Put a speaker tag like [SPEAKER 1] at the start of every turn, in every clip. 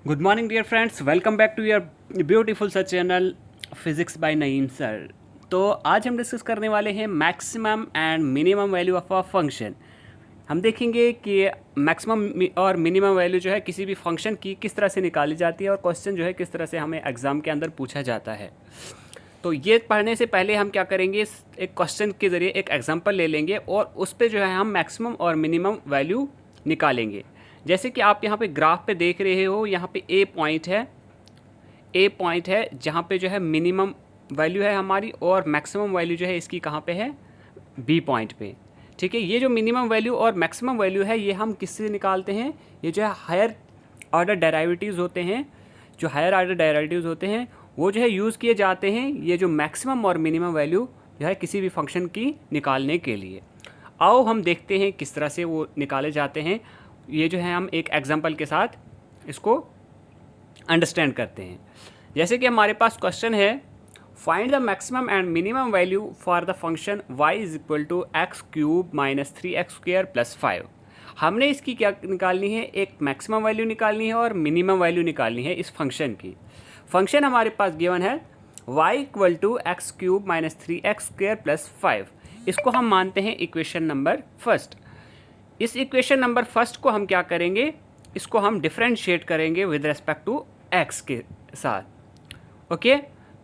[SPEAKER 1] Good morning, dear friends. Welcome back to your beautiful सा channel physics bye Naeem sir. तो आज हम discuss करने वाले हैं maximum and minimum value of a function. हम देखेंगे कि मैक्सिमम और मिनिमम वैल्यू जो है किसी भी फंक्शन की किस तरह से निकाली जाती है और क्वेश्चन जो है किस तरह से हमें एग्ज़ाम के अंदर पूछा जाता है। तो ये पढ़ने से पहले हम क्या करेंगे, एक क्वेश्चन के ज़रिए एक एग्जांपल ले लेंगे और उस पर जो है हम मैक्सिमम और मिनिमम वैल्यू निकालेंगे। जैसे कि आप यहाँ पे ग्राफ पे देख रहे हो, यहाँ पे ए पॉइंट है जहाँ पे जो है मिनिमम वैल्यू है हमारी और मैक्सिमम वैल्यू जो है इसकी कहाँ पे है, बी पॉइंट पे। ठीक है, ये जो मिनिमम वैल्यू और मैक्सिमम वैल्यू है ये हम किससे निकालते हैं, ये जो है हायर ऑर्डर डेरिवेटिव्स होते हैं, जो हायर ऑर्डर डेरिवेटिव्स होते हैं वो जो है यूज़ किए जाते हैं ये जो मैक्सिमम और मिनिमम वैल्यू जो है किसी भी फंक्शन की निकालने के लिए। आओ हम देखते हैं किस तरह से वो निकाले जाते हैं। ये जो है हम एक एग्जांपल के साथ इसको अंडरस्टैंड करते हैं। जैसे कि हमारे पास क्वेश्चन है, find the maximum and minimum value for the function y is equal to x cube minus 3x square plus 5। हमने इसकी क्या निकालनी है, एक मैक्सिमम वैल्यू निकालनी है और मिनिमम वैल्यू निकालनी है इस फंक्शन की। फंक्शन हमारे पास गिवन है y equal to x cube minus 3x square plus 5। इसको हम मानते हैं इक्वेशन नंबर फर्स्ट। इस इक्वेशन नंबर फर्स्ट को हम क्या करेंगे, इसको हम डिफरेंशिएट करेंगे विद रेस्पेक्ट टू x के साथ। ओके,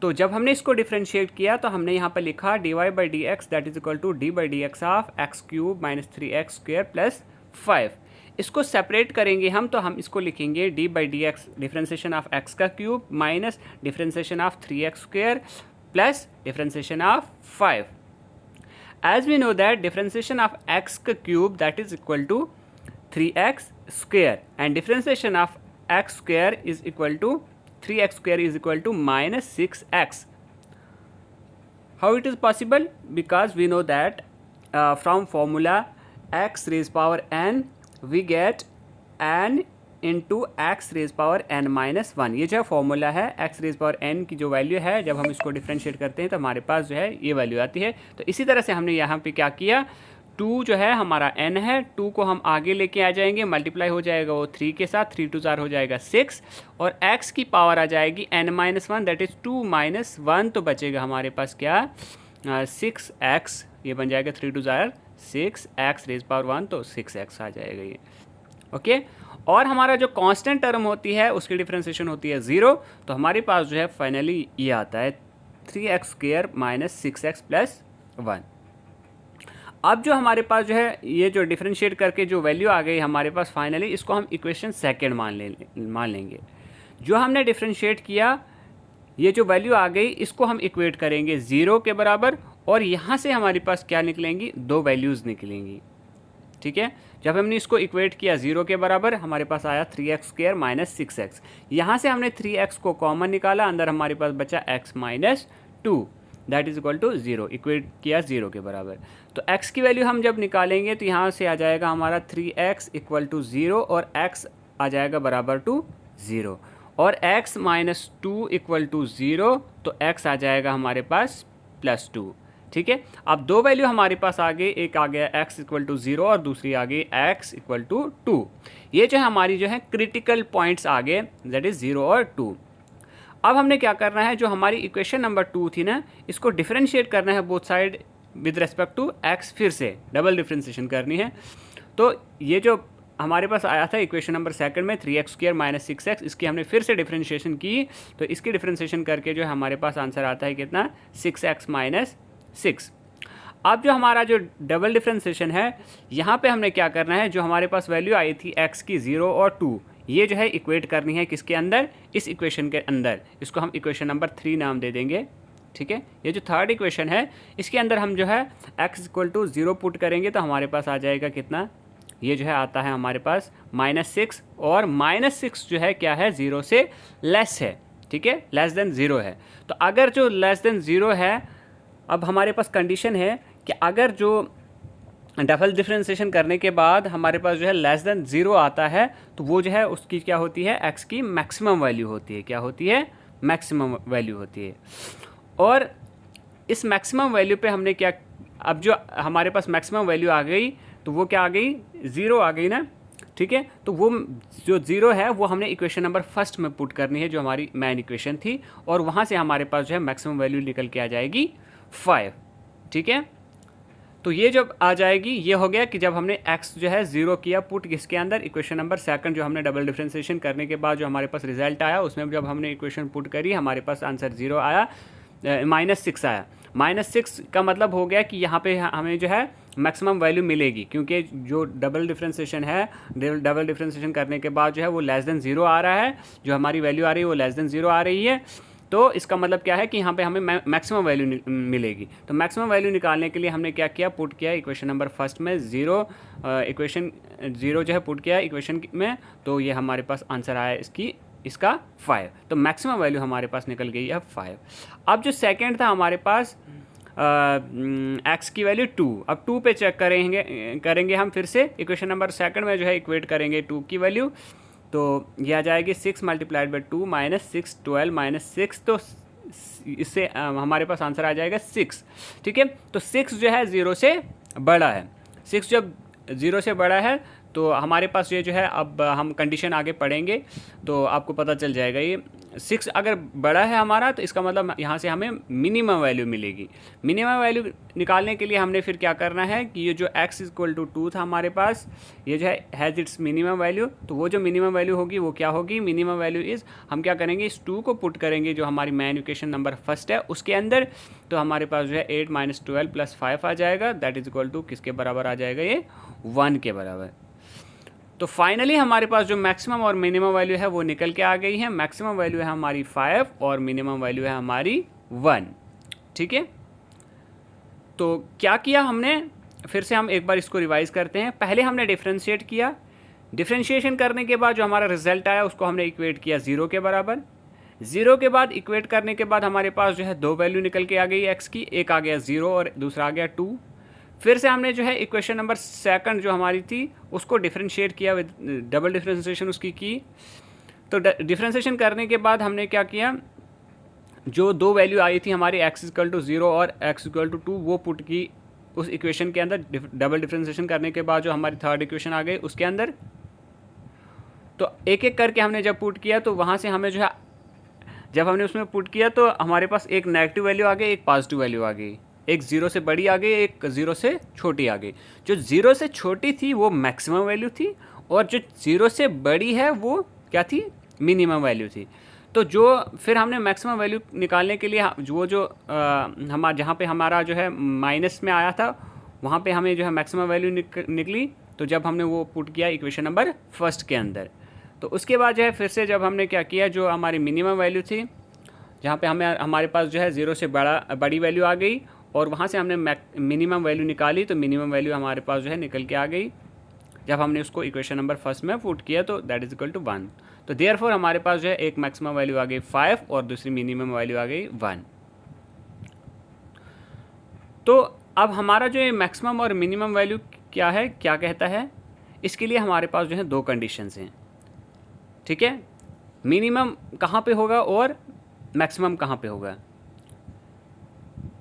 [SPEAKER 1] तो जब हमने इसको डिफरेंशिएट किया तो हमने यहाँ पर लिखा dy by d x that is equal to d by d x of x cube minus 3x square plus 5। इसको सेपरेट करेंगे हम तो हम इसको लिखेंगे d by d x differentiation of x का cube minus differentiation of 3x square plus differentiation of 5। As we know that differentiation of x cube that is equal to 3x square and differentiation of x square is equal to 3x square is equal to minus 6x. How it is possible? Because we know that from formula x raised power n we get n into x raise power n minus 1। ये जो formula है x raise power N की जो value है जब हम इसको differentiate करते हैं तो हमारे पास जो है ये वैल्यू आती है। तो इसी तरह से हमने यहाँ पे क्या किया, 2 जो है हमारा n है, 2 को हम आगे लेके आ जाएंगे, मल्टीप्लाई हो जाएगा वो 3 के साथ, 3 2 4 हो जाएगा 6 और x की पावर आ जाएगी n minus 1 that is 2 minus 1। तो बचेगा हमारे पास क्या, 6x, ये बन जाएगा 3 2 4 6 x रेज पावर 1 तो 6x आ जाएगा ये। ओके, और हमारा जो कांस्टेंट टर्म होती है उसकी डिफरेंशिएशन होती है 0। तो हमारे पास जो है फाइनली ये आता है 3x square minus 6x plus 1। अब जो हमारे पास जो है ये जो डिफरेंशिएट करके जो वैल्यू आ गई हमारे पास फाइनली, इसको हम इक्वेशन सेकेंड मान लेंगे। जो हमने डिफरेंशिएट किया ये जो वैल्यू आ गई इसको हम इक्वेट करेंगे 0 के बराबर और यहाँ से हमारे पास क्या निकलेंगी, 2 वैल्यूज़ निकलेंगी। ठीक है, जब हमने इसको इक्वेट किया 0 के बराबर हमारे पास आया 3x स्क्वायर माइनस 6x। यहाँ से हमने 3x को कॉमन निकाला, अंदर हमारे पास बचा x minus 2 that is equal to 0, equate किया 0 के बराबर। तो x की वैल्यू हम जब निकालेंगे तो यहाँ से आ जाएगा हमारा 3x इक्वल टू 0 और x आ जाएगा बराबर टू 0 और x माइनस 2 इक्वल टू 0 तो x आ जाएगा हमारे पास प्लस 2। ठीक है, अब 2 वैल्यू हमारे पास आ गए, एक आ गया x इक्वल टू 0 और दूसरी आ गई x इक्वल टू 2। ये जो है हमारी जो है क्रिटिकल पॉइंट्स आ गए दैट इज़ 0 और 2। अब हमने क्या करना है, जो हमारी इक्वेशन नंबर 2 थी ना इसको डिफरेंशिएट करना है both side with respect to x, फिर से डबल डिफरेंशिएशन करनी है। तो ये जो हमारे पास आया था इक्वेशन नंबर सेकंड में 3x स्क्वायर माइनस 6x, इसकी हमने फिर से डिफरेंशिएशन की तो इसकी डिफरेंशिएशन करके जो हमारे पास आंसर आता है कितना, 6x माइनस 6। अब जो हमारा जो डबल डिफरेंशिएशन है यहाँ पे हमने क्या करना है, जो हमारे पास वैल्यू आई थी x की 0 और 2 ये जो है इक्वेट करनी है किसके अंदर, इस इक्वेशन के अंदर। इसको हम इक्वेशन नंबर 3 नाम दे देंगे। ठीक है, ये जो थर्ड इक्वेशन है इसके अंदर हम जो है x इक्वल टू 0 पुट करेंगे तो हमारे पास आ जाएगा कितना, ये जो है आता है हमारे पास माइनस 6 और माइनस 6 जो है क्या है, 0 से लेस है। ठीक है, लेस देन 0 है। तो अगर जो लेस देन 0 है, अब हमारे पास कंडीशन है कि अगर जो डबल डिफरेंशिएशन करने के बाद हमारे पास जो है लेस देन 0 आता है तो वो जो है उसकी क्या होती है, x की मैक्सिमम वैल्यू होती है। क्या होती है, मैक्सिमम वैल्यू होती है। और इस मैक्सिमम वैल्यू पे हमने क्या, अब जो हमारे पास मैक्सिमम वैल्यू आ गई तो वो क्या आ गई, 0 आ गई ना। ठीक है। तो वो जो 0 है वो हमने इक्वेशन नंबर फर्स्ट में पुट करनी है, जो हमारी मेन इक्वेशन थी, और वहाँ से हमारे पास जो है मैक्सिमम वैल्यू निकल के आ जाएगी 5, ठीक है। तो ये जब आ जाएगी, ये हो गया कि जब हमने x जो है 0 किया पुट किसके अंदर, इक्वेशन नंबर सेकंड, जो हमने डबल डिफ्रेंसिएशन करने के बाद जो हमारे पास रिजल्ट आया उसमें जब हमने इक्वेशन पुट करी हमारे पास आंसर 0 आया, -6 आया। -6 का मतलब हो गया कि यहाँ पे हमें जो है मैक्सिमम वैल्यू मिलेगी, क्योंकि जो डबल डिफ्रेंसिएशन है, डबल डिफ्रेंसिएशन करने के बाद जो है वो लेस देन 0 आ रहा है, जो हमारी वैल्यू आ रही है वो लेस देन 0 आ रही है। तो इसका मतलब क्या है कि यहाँ पे हमें मैक्सिमम वैल्यू मिलेगी। तो मैक्सिमम वैल्यू निकालने के लिए हमने क्या किया, पुट किया इक्वेशन नंबर फर्स्ट में 0, इक्वेशन 0 जो है पुट किया इक्वेशन में, तो ये हमारे पास आंसर आया इसका 5। तो मैक्सिमम वैल्यू हमारे पास निकल गई है 5। अब जो सेकेंड था हमारे पास x की वैल्यू 2, अब 2 पे चेक करेंगे हम फिर से इक्वेशन नंबर सेकंड में जो है इक्वेट करेंगे 2 की वैल्यू, तो ये आ जाएगी 6 मल्टीप्लाइड बाई 2 -6 12 -6, तो इससे हमारे पास आंसर आ जाएगा 6, ठीक है। तो 6 जो है 0 से बड़ा है, 6 जब 0 से बड़ा है तो हमारे पास ये जो है, अब हम कंडीशन आगे पढ़ेंगे तो आपको पता चल जाएगा। ये 6 अगर बड़ा है हमारा तो इसका मतलब यहाँ से हमें मिनिमम वैल्यू मिलेगी। मिनिमम वैल्यू निकालने के लिए हमने फिर क्या करना है कि ये जो x = 2 था हमारे पास, ये जो है हैज़ इट्स मिनिमम वैल्यू, तो वो जो मिनिमम वैल्यू होगी वो क्या होगी, मिनिमम वैल्यू इज़, हम क्या करेंगे इस 2 को पुट करेंगे जो हमारी मेन इक्वेशन नंबर फर्स्ट है उसके अंदर, तो हमारे पास जो है 8 - 12 + 5 आ जाएगा, दैट इज इक्वल टू किसके बराबर आ जाएगा, ये 1 के बराबर। तो फाइनली हमारे पास जो मैक्सिमम और मिनिमम वैल्यू है वो निकल के आ गई है। मैक्सिमम वैल्यू है हमारी 5 और मिनिमम वैल्यू है हमारी 1, ठीक है। तो क्या किया हमने, फिर से हम एक बार इसको रिवाइज करते हैं। पहले हमने डिफ्रेंशिएट किया, डिफ्रेंशिएशन करने के बाद जो हमारा रिजल्ट आया उसको हमने इक्वेट किया 0 के बराबर। 0 के बाद इक्वेट करने के बाद हमारे पास जो है 2 वैल्यू निकल के आ गई x की, एक आ गया 0 और दूसरा आ गया 2। फिर से हमने जो है इक्वेशन नंबर सेकंड जो हमारी थी उसको डिफ्रेंशिएट किया विद डबल डिफ्रेंशिएशन उसकी की। तो डिफ्रेंशिएशन करने के बाद हमने क्या किया, जो 2 वैल्यू आई थी हमारी x = 0 और x = 2 वो पुट की उस इक्वेशन के अंदर। डबल डिफ्रेंशिएशन करने के बाद जो हमारी थर्ड इक्वेशन आ गई उसके अंदर, तो एक एक करके हमने जब पुट किया तो वहाँ से हमें जो है, जब हमने उसमें पुट किया तो हमारे पास एक नेगेटिव वैल्यू आ गई, एक पॉजिटिव वैल्यू आ गई, एक 0 से बड़ी आ गई, एक 0 से छोटी आ गई। जो 0 से छोटी थी वो मैक्सिमम वैल्यू थी और जो 0 से बड़ी है वो क्या थी, मिनिमम वैल्यू थी। तो जो फिर हमने मैक्सिमम वैल्यू निकालने के लिए जो जहाँ पे हमारा जो है माइनस में आया था वहाँ पे हमें जो है मैक्सिमम वैल्यू निकली। तो जब हमने वो पुट किया इक्वेशन नंबर फर्स्ट के अंदर, तो उसके बाद जो है फिर से जब हमने क्या किया, जो हमारी मिनिमम वैल्यू थी जहाँ पे हमारे पास जो है 0 से बड़ी वैल्यू आ गई और वहाँ से हमने मिनिमम वैल्यू निकाली, तो मिनिमम वैल्यू हमारे पास जो है निकल के आ गई जब हमने उसको इक्वेशन नंबर फर्स्ट में पुट किया, तो दैट इज इक्वल टू 1। तो देयरफॉर हमारे पास जो है एक मैक्सिमम वैल्यू आ गई 5 और दूसरी मिनिमम वैल्यू आ गई 1। तो अब हमारा जो ये मैक्सिमम और मिनिमम वैल्यू क्या है, क्या कहता है, इसके लिए हमारे पास जो है 2 कंडीशंस हैं, ठीक है। मिनिमम कहाँ पे होगा और मैक्सिमम कहाँ पे होगा।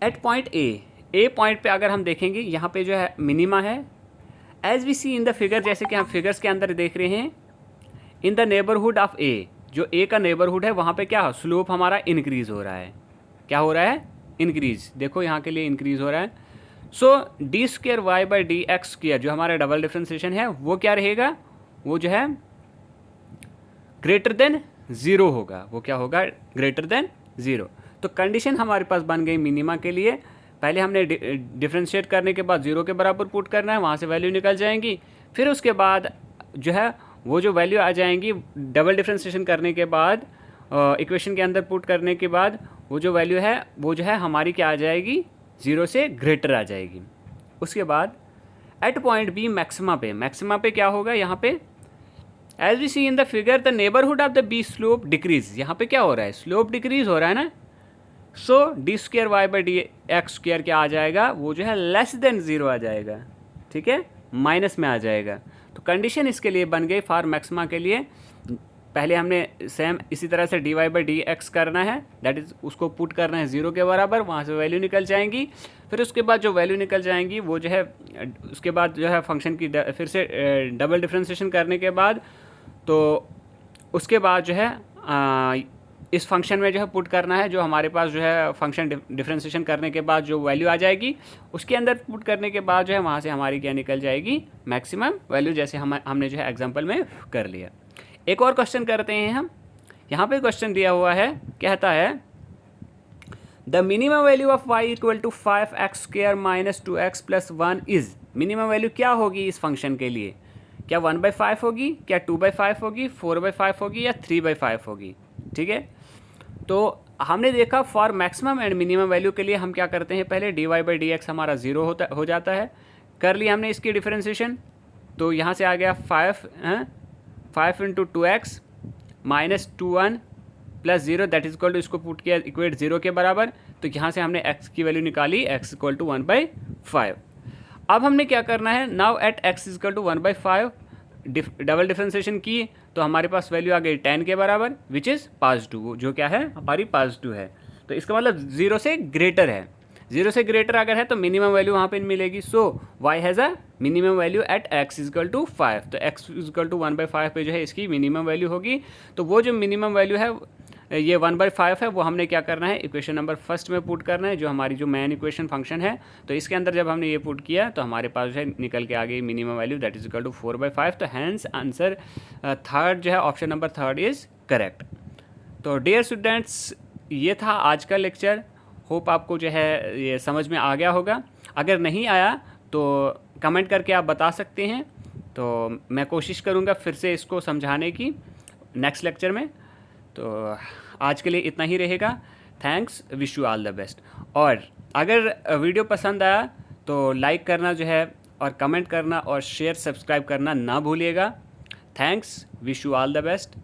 [SPEAKER 1] एट पॉइंट ए पॉइंट पे अगर हम देखेंगे यहाँ पे जो है मिनिमा है, as we see in the figure, जैसे कि हम फिगर्स के अंदर देख रहे हैं, in the neighbourhood of A, जो ए का नेबरहुड है वहाँ पे क्या स्लोप हमारा इंक्रीज हो रहा है, क्या हो रहा है, इंक्रीज। देखो यहाँ के लिए इंक्रीज हो रहा है। सो d² y/dx², जो हमारा डबल डिफ्रेंसिएशन है वो क्या रहेगा, वो जो है ग्रेटर देन 0 होगा, वो क्या होगा, ग्रेटर देन 0। तो कंडीशन हमारे पास बन गई मिनिमा के लिए। पहले हमने डिफ्रेंशिएट करने के बाद 0 के बराबर पुट करना है, वहाँ से वैल्यू निकल जाएंगी। फिर उसके बाद जो है वो जो वैल्यू आ जाएंगी डबल डिफ्रेंशिएशन करने के बाद, इक्वेशन के अंदर पुट करने के बाद वो जो वैल्यू है वो जो है हमारी क्या आ जाएगी, 0 से ग्रेटर आ जाएगी। उसके बाद एट पॉइंट बी मैक्सिमा पे क्या होगा, यहाँ पे as we see in the figure the neighbourhood of the B slope decrease, यहाँ पे क्या हो रहा है, स्लोप डिक्रीज हो रहा है ना। सो d² y/dx² क्या आ जाएगा, वो जो है लेस देन 0 आ जाएगा, ठीक है, माइनस में आ जाएगा। तो कंडीशन इसके लिए बन गई फॉर मैक्सिमा के लिए, पहले हमने सेम इसी तरह से d y by d x करना है, दैट इज़ उसको पुट करना है 0 के बराबर, वहाँ से वैल्यू निकल जाएंगी। फिर उसके बाद जो वैल्यू निकल जाएंगी वो जो है उसके बाद जो है फंक्शन की फिर से डबल डिफ्रेंशिएशन करने के बाद, तो उसके बाद जो है इस फंक्शन में जो है पुट करना है, जो हमारे पास जो है फंक्शन डिफ्रेंशिएशन करने के बाद जो वैल्यू आ जाएगी उसके अंदर पुट करने के बाद जो है वहाँ से हमारी क्या निकल जाएगी, मैक्सिमम वैल्यू, जैसे हमने जो है एग्जांपल में कर लिया। एक और क्वेश्चन करते हैं हम। यहाँ पे क्वेश्चन दिया हुआ है, कहता है the minimum value of y equal to 5x² minus 2x plus 1 is. Minimum value क्या होगी इस फंक्शन के लिए? क्या 1/5 होगी, क्या 2/5 होगी, 4/5 होगी या 3/5 होगी? ठीक है, तो हमने देखा for maximum and minimum value के लिए हम क्या करते हैं, पहले dy बाई डी एक्स हमारा 0 हो जाता है। कर लिया हमने इसकी डिफ्रेंशिएशन, तो यहाँ से आ गया 5 into 2x minus 2 plus 0 that is equal to, इसको पुट किया इक्वेट 0 के बराबर, तो यहाँ से हमने x की वैल्यू निकाली, x इक्वल टू 1/5। अब हमने क्या करना है, now at x equal to 1/5 double differentiation की, तो हमारे पास वैल्यू आ गई 10 के बराबर, विच इज़ +2, जो क्या है हमारी +2 है। तो इसका मतलब 0 से ग्रेटर है, 0 से ग्रेटर अगर है तो मिनिमम वैल्यू वहाँ पे मिलेगी। So y has a minimum value at x equal to 5, तो x इक्वल टू 1/5 पे जो है इसकी मिनिमम वैल्यू होगी। तो वो जो मिनिमम वैल्यू है ये 1/5 है, वो हमने क्या करना है, इक्वेशन नंबर फर्स्ट में पुट करना है, जो हमारी जो मेन इक्वेशन फंक्शन है। तो इसके अंदर जब हमने ये पुट किया तो हमारे पास जो है निकल के आ गई minimum value that is equal to 4/5। तो हैंस आंसर थर्ड जो है option number third is correct. तो डियर स्टूडेंट्स, ये था आज का लेक्चर। होप आपको जो है ये समझ में आ गया होगा। अगर नहीं आया तो कमेंट करके आप बता सकते हैं, तो मैं कोशिश करूँगा फिर से इसको समझाने की नेक्स्ट लेक्चर में। तो आज के लिए इतना ही रहेगा। Thanks, wish you all the best. और अगर वीडियो पसंद आया तो लाइक करना जो है और कमेंट करना और शेयर सब्सक्राइब करना ना भूलिएगा। Thanks, wish you all the best.